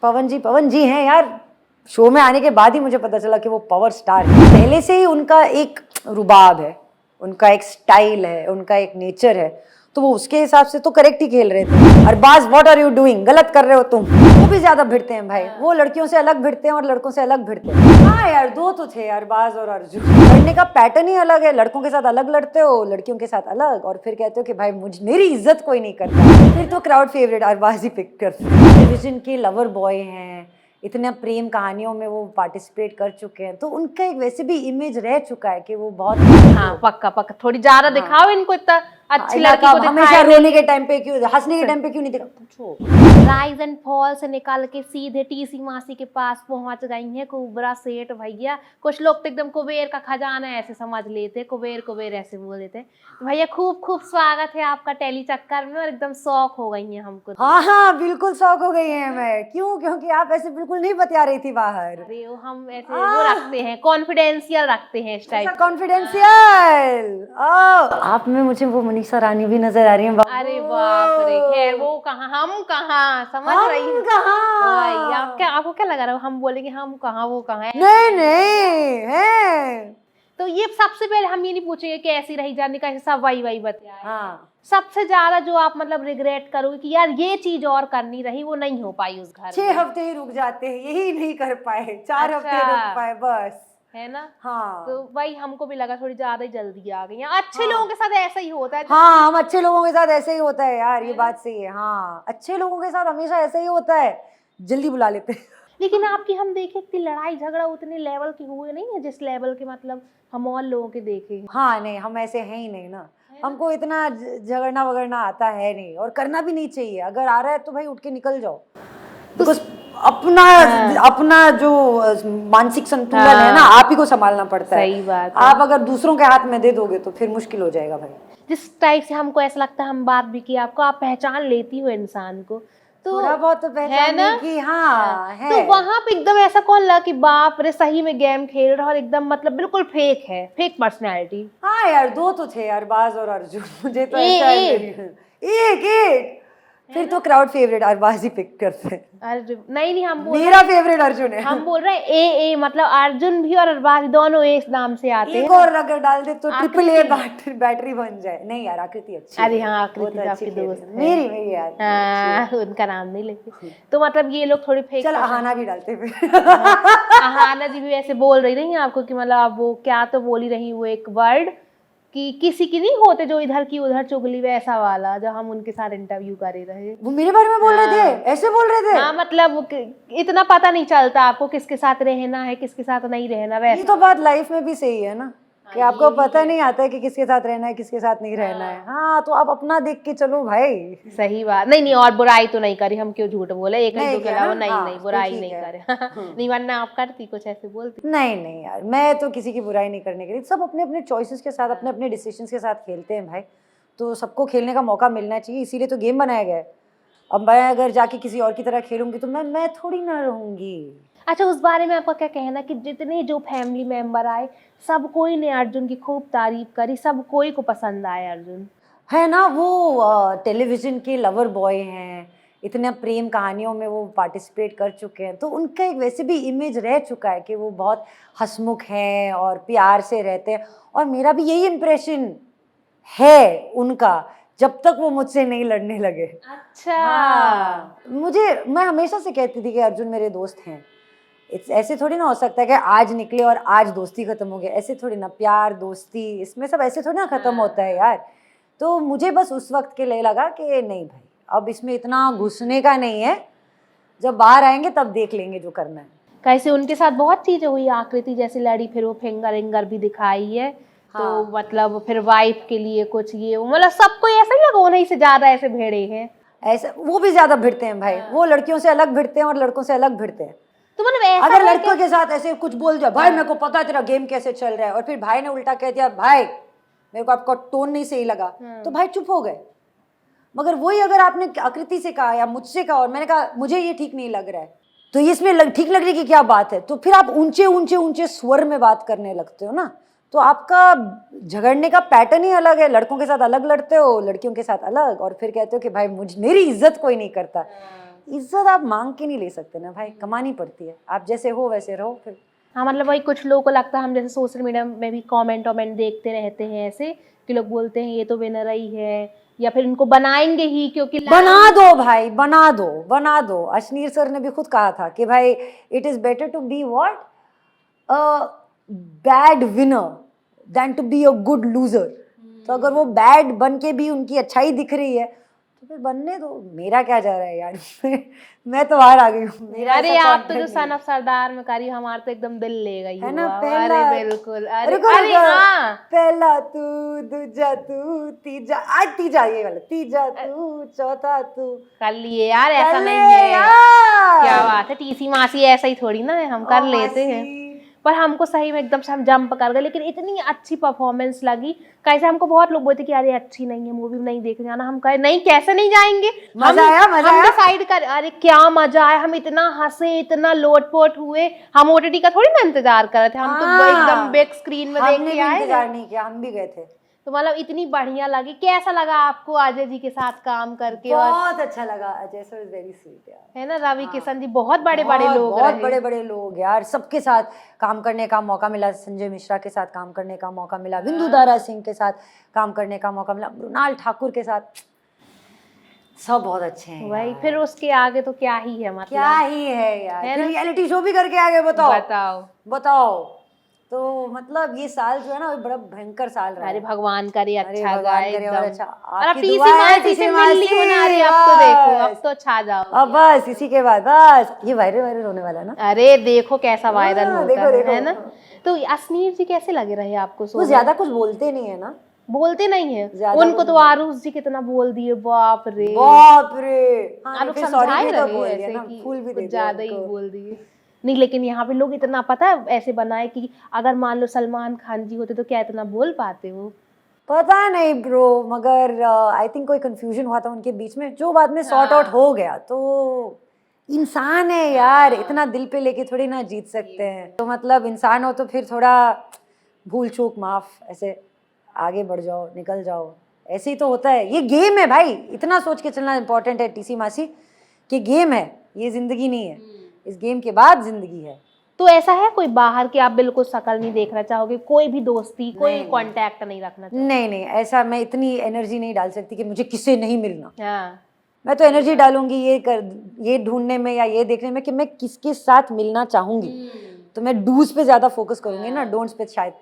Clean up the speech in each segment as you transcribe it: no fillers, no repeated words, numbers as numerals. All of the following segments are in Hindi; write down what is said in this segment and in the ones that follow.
पवन जी हैं यार। शो में आने के बाद ही मुझे पता चला कि वो पावर स्टार है। पहले से ही उनका एक रुबाब है, उनका एक स्टाइल है, उनका एक नेचर है, तो वो उसके हिसाब से तो करेक्ट ही खेल रहे थे। Arbaaz what are you doing, गलत कर रहे हो तुम। वो भी ज्यादा भिड़ते हैं भाई, वो लड़कियों से अलग भिड़ते हैं और लड़कों से अलग भिड़ते हैं। हाँ यार, दो तो थे, अरबाज और अर्जुन। लड़ने का पैटर्न ही अलग है, लड़कों के साथ अलग लड़ते हो, लड़कियों के साथ अलग, और फिर कहते हो कि भाई मेरी इज्जत कोई नहीं करता। फिर तो क्राउड फेवरेट अरबाज ही पिक करते हैं। टेलीविजन के लवर बॉय हैं, इतने प्रेम कहानियों में वो पार्टिसिपेट कर चुके हैं, तो उनका एक वैसे भी इमेज रह चुका है कि वो बहुत हाँ पक्का पक्का थोड़ी ज्यादा दिखाओ इनको, इतना अच्छी लड़की को हमेशा रोने के टाइम पे क्यों, हंसने के टाइम पे क्यों नहीं दिखा, पूछो। राइज एंड फॉल से निकल के सीधे टीसी मासी के पास पहुंच गई हैं कुबरा सेठ भैया। कुछ लोग तो एकदम कुबेर का खजाना ऐसे समझ लेते, कुबेर कुबेर ऐसे बोल देते। तो भैया खूब खूब स्वागत है आपका टेली चक्कर में, और एकदम शौक हो गई हैं हमको। हाँ बिल्कुल शौक हो गई है मैं। क्यों? क्योंकि आप ऐसे बिल्कुल नहीं बता रही थी बाहर। अरे वो हम ऐसे वो रखते हैं, कॉन्फिडेंशियल रखते हैं इस टाइप। कॉन्फिडेंशियल। आप में मुझे वो मनीषा रानी भी नजर आ रही है। अरे बाप रे, खैर वो कहाँ हम कहाँ, समझ रही हम हैं? कहाँ? आपको क्या लगा रहा है हम बोलेंगे हम कहाँ वो कहाँ है? नहीं है। तो ये सबसे पहले हम ये नहीं पूछेंगे कि ऐसी रही जाने का, सब वही बताया। हाँ। सबसे ज्यादा जो आप मतलब रिग्रेट करोगे कि यार ये चीज और करनी रही, वो नहीं हो पाई उस घर 6 में, हफ्ते ही रुक जाते हैं, यही नहीं कर पाए, 4 हफ्ते रुक पाए बस, है ना? हाँ। तो भाई हमको भी लगा थोड़ी ज्यादा ही जल्दी आ गई। अच्छे लोगों के साथ ऐसा ही होता है। हाँ, हम अच्छे लोगों के साथ ऐसे ही होता है यार, ये बात सही है। हाँ, अच्छे लोगों के साथ हमेशा ऐसे ही होता है, जल्दी बुला लेते हैं। लेकिन आपकी हम देखे इतनी लड़ाई झगड़ा उतने लेवल की हुए नहीं है जिस लेवल के मतलब हम और लोगों के देखे हैं। हाँ नहीं, हम ऐसे हैं ही नहीं ना, हमको इतना झगड़ना वगड़ना आता है नहीं, और करना भी नहीं चाहिए। अगर आ रहा है तो भाई उठ के निकल जाओ, बिकॉज अपना जो मानसिक संतुलन है ना, आप ही को संभालना पड़ता है। सही बात है। आप अगर दूसरों के हाथ में दे दोगे तो फिर मुश्किल हो जाएगा भाई। जिस टाइप से हमको ऐसा लगता है, हम बात भी की आपको, आप पहचान लेती हो इंसान को, तो थोड़ा बहुत तो पहचानने की, हाँ है। तो वहां पे एकदम ऐसा कौन लगा कि बाप रे सही में गेम खेल रहा है और एकदम मतलब बिल्कुल फेक है, फेक पर्सनैलिटी? हाँ यार, दो तो थे, अरबाज और अर्जुन। मुझे तो ऐसा एक फिर तो क्राउड फेवरेट अरबाज ही पिक करते हैं। अर्जुन नहीं हम बोल मेरा फेवरेट अर्जुन है। हम बोल रहे हैं ए मतलब अर्जुन भी और अरबाज दोनों एक नाम से आते हैं। एक और अगर डाल दे तो ट्रिपल ए बैटरी बन जाए। नहीं यार, आकृति अच्छी। अरे हाँ, आकृति तो आपकी दोस्त है। मेरी यार। हाँ, उनका नाम नहीं लेते। तो मतलब ये लोग थोड़ी फेक। चल अहाना भी डालते फिर। अहाना जी भी ऐसे बोल रही नहीं आपको कि मतलब आप वो क्या तो बोली रही, वो एक वर्ड कि किसी की नहीं होते जो इधर की उधर चुगली, वैसा वाला, जब हम उनके साथ इंटरव्यू करे रहे। वो मेरे बारे में बोल रहे थे, ऐसे बोल रहे थे। हाँ मतलब इतना पता नहीं चलता आपको किसके साथ रहना है किसके साथ नहीं रहना, वैसे। ये तो बात लाइफ में भी सही है ना, कि आपको पता नहीं आता है कि किसके साथ रहना है किसके साथ नहीं रहना है। हाँ, तो आप अपना देख के चलो भाई। सही बात। नहीं और बुराई तो नहीं करी, हम क्यों झूठ बोले, एक दो के अलावा नहीं बुराई नहीं करे। नहीं वरना आप करती कुछ ऐसे बोलती। नहीं यार, मैं तो किसी की बुराई नहीं करने के लिए, सब अपने अपने चॉइसेस के साथ, अपने अपने डिसीजंस के साथ खेलते हैं भाई, तो सबको खेलने का मौका मिलना चाहिए, इसीलिए तो गेम बनाया गया है। अब मैं अगर जाके किसी और की तरह खेलूंगी तो मैं थोड़ी ना रहूंगी। अच्छा, उस बारे में आपका क्या कहना कि जितने जो फैमिली मेंबर आए सब कोई ने अर्जुन की खूब तारीफ करी, सब कोई को पसंद आया अर्जुन, है ना? वो टेलीविजन के लवर बॉय हैं, इतने प्रेम कहानियों में वो पार्टिसिपेट कर चुके हैं, तो उनका एक वैसे भी इमेज रह चुका है कि वो बहुत हंसमुख हैं और प्यार से रहते हैं, और मेरा भी यही इम्प्रेशन है उनका, जब तक वो मुझसे नहीं लड़ने लगे। अच्छा। हाँ, मैं हमेशा से कहती थी कि अर्जुन मेरे दोस्त हैं। ऐसे थोड़ी ना हो सकता है कि आज निकले और आज दोस्ती खत्म हो गई, ऐसे थोड़ी ना, प्यार दोस्ती इसमें सब ऐसे थोड़ी ना खत्म होता है यार। तो मुझे बस उस वक्त के लिए लगा कि नहीं भाई, अब इसमें इतना घुसने का नहीं है, जब बाहर आएंगे तब देख लेंगे जो करना है। कैसे उनके साथ बहुत चीजें हुई, आकृति जैसी लड़ी, फिर वो फिंगर भी दिखाई है। हाँ। तो मतलब फिर वाइफ के लिए कुछ ये मतलब सबको ऐसा ही लगा उन्हीं से ज्यादा ऐसे भिड़े हैं। ऐसा वो भी ज्यादा भिड़ते हैं भाई, वो लड़कियों से अलग भिड़ते हैं और लड़कों से अलग भिड़ते हैं। तो मतलब अगर लड़कियों के साथ ऐसे कुछ बोल जाए, भाई मेरे को पता है तेरा गेम कैसे चल रहा है, और फिर भाई ने उल्टा कह दिया भाई मेरे को आपका टोन नहीं सही लगा, तो भाई चुप हो गए। मगर वही अगर आपने आकृति से कहा या मुझसे कहा और मैंने कहा मुझे ये ठीक नहीं लग रहा है, तो इसमें ठीक लगने की क्या बात है, तो फिर आप ऊंचे ऊंचे ऊंचे स्वर में बात करने लगते हो ना, तो आपका झगड़ने का पैटर्न ही अलग है। लड़कों के साथ अलग लड़ते हो, लड़कियों के साथ अलग, और फिर कहते हो कि भाई मेरी इज्जत कोई नहीं करता। इज्जत आप मांग के नहीं ले सकते ना भाई, कमानी पड़ती है। आप जैसे हो वैसे रहो फिर। हाँ मतलब वही कुछ लोगों को लगता है, हम जैसे सोशल मीडिया में भी कमेंट वमेंट देखते रहते हैं ऐसे कि लोग बोलते हैं ये तो विनर ही है, या फिर इनको बनाएंगे ही क्योंकि बना दो भाई, बना दो, बना दो। अश्नीर सर ने भी खुद कहा था कि भाई it is better to be what a bad winner than to be a good loser. तो अगर वो बैड बन के भी उनकी अच्छाई दिख रही है तो फिर बनने दो, मेरा क्या जा रहा है यार। मैं तो बाहर आ गई हूँ। मेरा अरे ऐसा आप तो content जो नहीं सन ऑफ सरदार में करी, हमारा तो एकदम दिल ले गई है ना। हुआ। पहला अरे बिल्कुल, अरे रुको, अरे रुको। हाँ पहला तू, दूजा तू, तीजा, आज तीजा, ये वाला तीजा तू, चौथा तू, कर लिए यार, ऐसा कर नहीं ले है। यार। क्या बात है, टीसी मासी ऐसा ही थोड़ी ना है, हम कर ओ लेते हैं। मासी। पर हमको सही में एकदम से हम जंप कर गए, लेकिन इतनी अच्छी परफॉर्मेंस लगी। कैसे हमको बहुत लोग बोलते कि अरे अच्छी नहीं है मूवी, नहीं देखने जाना। हम कहे नहीं, कैसे नहीं जाएंगे। मजा आया, मजा हम आया। डिसाइड कर, अरे क्या मजा आया, हम इतना हंसे, इतना लोटपोट हुए। हम ओटीटी का थोड़ी ना इंतजार कर रहे थे, हम तो हाँ, एकदम बिग स्क्रीन में देख हमने के भी आए इंतजार थे। नहीं किया, हम भी गए थे। तो मतलब इतनी बढ़िया लगी। कैसा लगा आपको अजय जी के साथ काम करके? और बहुत अच्छा लगा। Ajay sir is very sweet यार। है ना, रवि किशन जी बहुत बड़े बड़े लोग बहुत रहे। बड़े बड़े लोग यार, सबके साथ काम करने का मौका मिला। संजय मिश्रा के साथ काम करने का मौका मिला, बिंदु दारा सिंह के साथ काम करने का मौका मिला, मृणाल ठाकुर के साथ। सब बहुत अच्छे हैं वही, यार। फिर उसके आगे तो क्या ही है, मतलब क्या ही है यार, है फिर ना? रियलिटी शो भी करके आ गए। बताओ बताओ। बताओ। तो मतलब ये साल जो है ना, बड़ा भयंकर साल रहा अरे है। भगवान करे अरे अच्छा भगवान जाए करे और एकदम। अच्छा। और अब आपकी टीसी दुआ है, मासी टीसी से मिल ली हो ना, अरे अब तो देखो, अब तो छा जाओ। अब बस इसी के बाद बस ये वायरल वायरल होने वाला है ना। अरे देखो कैसा वायरल होता देखो, देखो। है ना। तो अश्नीर जी कैसे लगे रहे आपको शो वो में? ज्यादा कुछ बोलते नहीं है ना। बोलते नहीं है ज्यादा उनको कुछ तो। आरुष जी कितना बोल दिए, बाप रे। बाप रे। हाँ, आरुष फिर समझा सॉरी ही भी तो रहे बोल दिया ऐसे ना, कि फूल भी दे कुछ दिया ज्यादा ही उनको। बोल दिए। नहीं लेकिन यहाँ पे लोग इतना पता है ऐसे बनाए कि अगर मान लो सलमान खान जी होते तो क्या इतना बोल पाते वो? पता नहीं ब्रो, मगर आई थिंक कोई कंफ्यूजन हुआ था उनके बीच में, जो बाद में सॉर्ट आउट हो गया। तो इंसान है यार, इतना दिल पे लेके थोड़ी ना जीत सकते हैं। तो मतलब इंसान हो तो फिर थोड़ा भूल चूक माफ, ऐसे आगे बढ़ जाओ, निकल जाओ। ऐसे ही तो होता है, ये गेम है भाई। इतना सोच के चलना इंपॉर्टेंट है टीसी मासी, कि गेम है, ये जिंदगी नहीं है। इस गेम के बाद जिंदगी है। तो ऐसा है कोई बाहर की आप बिल्कुल शक्ल नहीं देखना चाहोगे, कोई भी दोस्ती, कोई नहीं। कांटेक्ट नहीं रखना चाहोगे? नहीं नहीं, ऐसा मैं इतनी एनर्जी नहीं डाल सकती कि मुझे किससे नहीं मिलना। हाँ मैं तो एनर्जी डालूंगी ये ढूंढने में या ये देखने में कि मैं किसके साथ मिलना चाहूंगी। तो मैं डूज पे ज्यादा फोकस करूंगी ना, डोंट्स पे शायद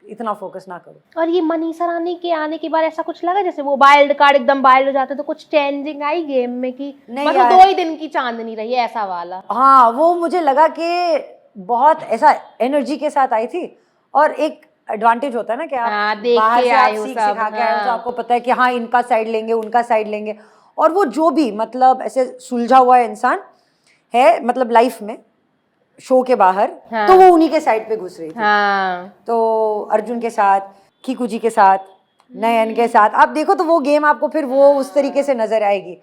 इतना फोकस ना करूं। और ये मनीषा रानी के आने के बाद ऐसा कुछ लगा जैसे वो वाइल्ड कार्ड एकदम वाइल्ड हो जाते तो कुछ चेंजिंग आई गेम में कि नहीं मतलब यार। 2 ही दिन की चांदनी रही ऐसा वाला? हाँ, वो मुझे लगा कि बहुत ऐसा एनर्जी के साथ आई थी। और एक एडवांटेज होता है ना कि आप हाँ, देख बाहर के से आए आप हो सीख सब, सिखा के आए हो, तो हाँ। आपको पता है कि हाँ इनका साइड लेंगे, उनका साइड लेंगे। और वो जो भी मतलब ऐसे सुलझा हुआ इंसान है, मतलब लाइफ में, शो के बाहर, हाँ। तो वो उन्हीं के साइड पे घुस रही थी। हाँ तो अर्जुन के साथ, खीकू जी के साथ, नयन के साथ आप देखो तो वो गेम आपको फिर वो उस तरीके से नजर आएगी।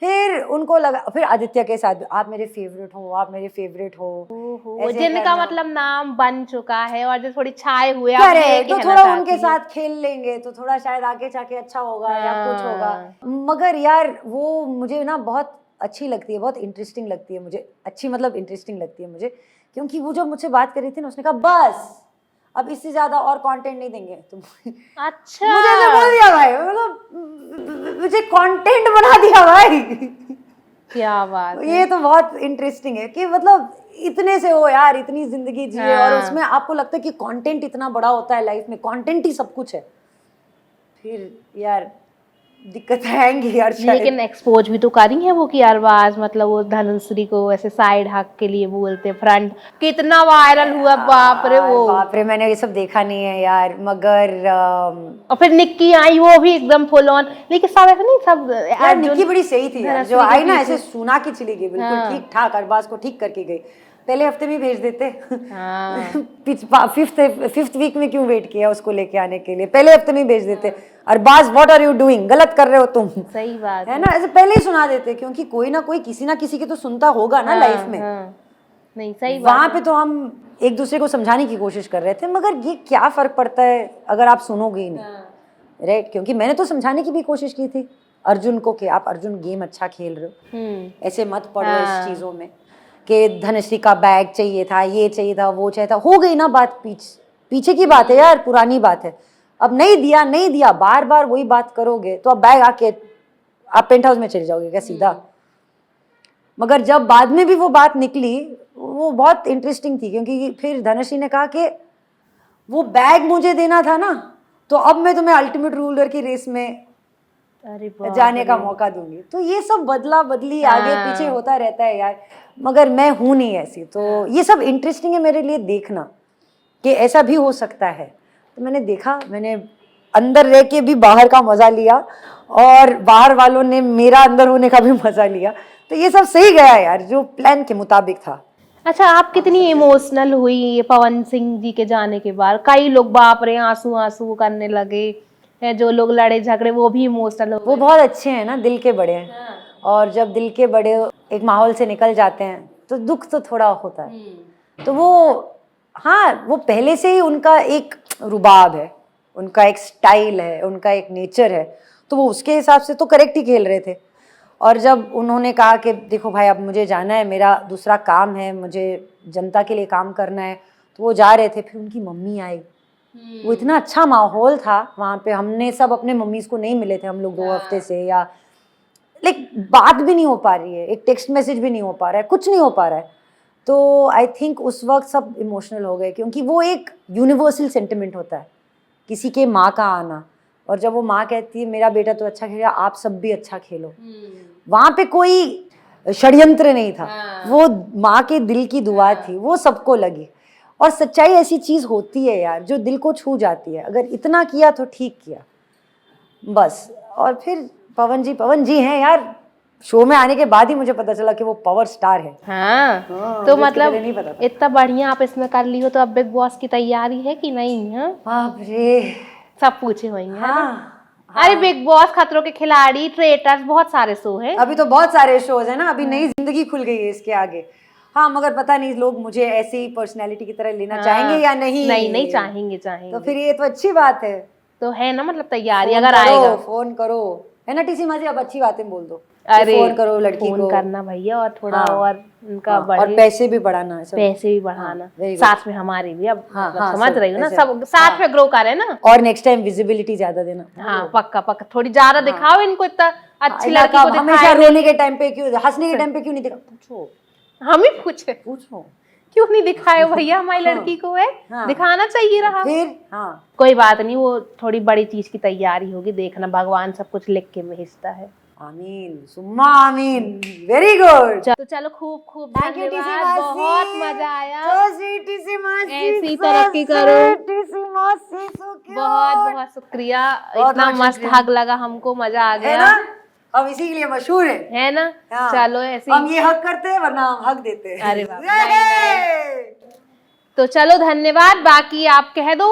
फिर उनको लगा, फिर आदित्य के साथ, आप मेरे फेवरेट हो, आप मेरे फेवरेट हो, ओहो, ऐसे जिनका करना। मतलब नाम बन चुका है और जो थोड़ी छाए हुए आप करे ये तो कहना थोड़ा चाहती उनके हैं। साथ खेल लेंगे तो थोड़ा शायद आगे जाके अच्छा होगा या कुछ होगा। हाँ। मगर यार वो मुझे ना बहुत अच्छी लगती है, बहुत इंटरेस्टिंग लगती है मुझे। अच्छी मतलब इंटरेस्टिंग लगती है मुझे, क्योंकि वो जो मुझसे बात कर रही थी ना, उसने कहा बस अब इससे ज्यादा और कंटेंट नहीं देंगे तुम। अच्छा, मुझे ऐसे बोल दिया भाई, मतलब मुझे कंटेंट बना दिया भाई। क्या बात है। ये तो बहुत इंटरेस्टिंग है कि मतलब इतने से हो यार, इतनी जिंदगी जिए। और हाँ। उसमें आपको लगता है कि कंटेंट इतना बड़ा होता है लाइफ में, कंटेंट ही सब कुछ है। फिर यार दिक्कत आएंगी यार शायद। लेकिन एक्सपोज भी तो करी है वो कि अरबाज मतलब वो धनुश्री को ऐसे साइड हक के लिए बोलते, फ्रंट कितना वायरल हुआ, बाप रे वो। बाप रे, मैंने ये सब देखा नहीं है यार, मगर और फिर निक्की आई वो भी एकदम फुल ऑन, लेकिन सब ऐसा नहीं, सब यार निक्की बड़ी सही थी यार, जो धनुश्री के आई ना पीछे। ऐसे सुना के चली गई, बिल्कुल हाँ। ठीक ठाक, अरबाज को ठीक करके गई। पहले हफ्ते में भेज देते। हाँ। फिफ्थ वीक में क्यों वेट किया उसको लेके आने के लिए, पहले हफ्ते में भेज देते। Arbaaz what are you doing, गलत कर रहे हो तुम। सही बात है ना, ऐसे पहले ही सुना देते, क्योंकि कोई ना कोई किसी ना किसी की तो सुनता होगा ना लाइफ में। हाँ। नहीं सही बात वहां है। पे तो हम एक दूसरे को समझाने की कोशिश कर रहे थे, मगर ये क्या फर्क पड़ता है अगर आप सुनोगे ही नहीं, राइट? क्योंकि मैंने तो समझाने की भी कोशिश की थी, अर्जुन को कि आप अर्जुन गेम अच्छा खेल रहे हो, ऐसे मत पड़ो हाँ। इस चीजों में कि धनश्री का बैग चाहिए था, ये चाहिए था, वो चाहिए था, हो गई ना बात, पीछे की बात है यार, पुरानी बात है। अब नहीं दिया, बार बार वही बात करोगे तो अब बैग आके आप पेंट हाउस में चले जाओगे क्या सीधा? मगर जब बाद में भी वो बात निकली वो बहुत इंटरेस्टिंग थी, क्योंकि फिर धनश्री ने कहा कि वो बैग मुझे देना था ना, तो अब मैं तुम्हें अल्टीमेट रूलर की रेस में अरे बाप जाने का रे। मौका दूंगी। तो ये सब बदला बदली हाँ। आगे पीछे होता रहता है यार, मगर मैं हूं नहीं ऐसी, तो ये सब इंटरेस्टिंग है मेरे लिए देखना कि ऐसा भी हो सकता है। तो मैंने देखा, मैंने अंदर रह के भी बाहर का मजा लिया और बाहर वालों ने मेरा अंदर होने का भी मजा लिया, तो ये सब सही गया यार, जो प्लान के मुताबिक था। अच्छा, आप कितनी इमोशनल हुई ये पवन सिंह जी के जाने के बाद? कई लोग बाप रे आंसू आंसू करने लगे हैं, जो लोग लड़े झगड़े वो भी इमोशनल हो वो गए। बहुत अच्छे हैं ना, दिल के बड़े हैं, हाँ। और जब दिल के बड़े एक माहौल से निकल जाते हैं तो दुख तो थोड़ा होता है। तो वो, हाँ, वो पहले से ही उनका एक रुबाब है, उनका एक स्टाइल है, उनका एक नेचर है, तो वो उसके हिसाब से तो करेक्ट ही खेल रहे थे। और जब उन्होंने कहा कि देखो भाई अब मुझे जाना है, मेरा दूसरा काम है, मुझे जनता के लिए काम करना है, तो वो जा रहे थे। फिर उनकी मम्मी आई, वो इतना अच्छा माहौल था वहाँ पे, हमने सब अपने मम्मीज को नहीं मिले थे हम लोग 2 हफ्ते से, या लाइक बात भी नहीं हो पा रही है, एक टेक्स्ट मैसेज भी नहीं हो पा रहा है, कुछ नहीं हो पा रहा है। तो आई थिंक उस वक्त सब इमोशनल हो गए, क्योंकि वो एक यूनिवर्सल सेंटिमेंट होता है किसी के माँ का आना, और जब वो माँ कहती है मेरा बेटा तो अच्छा खेला, आप सब भी अच्छा खेलो, वहाँ पे कोई षड्यंत्र नहीं था। वो माँ के दिल की दुआ थी, वो सबको लगी। और सच्चाई ऐसी चीज होती है यार जो दिल को छू जाती है, अगर इतना किया तो ठीक किया बस। और फिर पवन जी हैं यार, शो में आने के बाद ही मुझे पता चला कि वो पावर स्टार है। हाँ, हाँ, तो मुझे मतलब पहले नहीं पता था। इतना बढ़िया आप इसमें कर ली हो, तो अब बिग बॉस की तैयारी है कि नहीं? हाँ, बाप रे, सब पूछे होंगे है ना? हाँ, अरे बिग बॉस, खतरों के खिलाड़ी, ट्रेटर्स, बहुत सारे शो है। अभी तो बहुत सारे शोज है ना, अभी नई जिंदगी खुल गई है इसके आगे। हाँ, मगर पता नहीं लोग मुझे ऐसे ही पर्सनैलिटी की तरह लेना चाहेंगे या नहीं। नहीं, चाहेंगे। तो फिर ये तो अच्छी बात है, तो है ना, मतलब तैयारी फोन अगर करो, आएगा। फोन करो, है ना टीसी मासी, अब अच्छी बातें बोल दो। अरे फोन करो लड़की फोन को, करना भैया, और थोड़ा हाँ, और उनका हाँ, बढ़े, और पैसे भी बढ़ाना, सब पैसे भी बढ़ाना, very good। साथ में हमारे भी, अब हाँ, मतलब हाँ, समझ सब रही हो ना, ऐसे, सब साथ हाँ। में ग्रो करे ना। और नेक्स्ट टाइम विजिबिलिटी ज्यादा देना। हाँ, पक्का थोड़ी ज्यादा दिखाओ इनको, इतना अच्छी इनका लड़की को हमेशा दिखाए। रोने के टाइम पे क्यों, हंसने के टाइम पे क्यों नहीं दिखा? पूछो, हम ही पूछे पूछो, क्यों नहीं दिखाए भैया हमारी लड़की को? है दिखाना चाहिए रहा। फिर हाँ, कोई बात नहीं, वो थोड़ी बड़ी चीज की तैयारी होगी, देखना भगवान सब कुछ लिख के भेजता है। आमीन सुम्मा आमीन, वेरी गुड। तो चलो, खूब खूब थैंक यू टीसी धन्यवाद, मासी, बहुत मजा आया। so sweet टीसी मासी, ऐसी so तरक्की sweet करो। टीसी मासी, so cute। बहुत बहुत शुक्रिया, बहुत इतना बहुत मस्त शुक्रिया। हग लगा हमको, मजा आ है गया, ना, हम इसी के लिए मशहूर है ना? हाँ। चलो ऐसे हम ये हक करते हैं, वरना हम हक देते हैं। अरे बाप, नहीं। तो चलो धन्यवाद, बाकी आप कह दो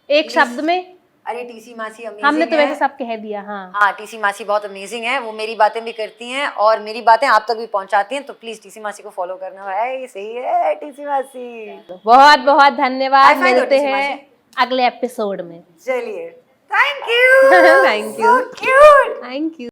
एक शब्द में। अरे टीसी मासी अमेजिंग हमने तो है। वैसे सब कह दिया। हाँ, हाँ, टीसी मासी बहुत अमेजिंग है, वो मेरी बातें भी करती हैं और मेरी बातें आप तक भी पहुंचाती हैं, तो प्लीज टीसी मासी को फॉलो करना भाई, सही है टीसी मासी। बहुत बहुत धन्यवाद, High five दो मिलते टीसी हैं मासी। अगले एपिसोड में। चलिए, thank you, Thank you। so cute। Thank you.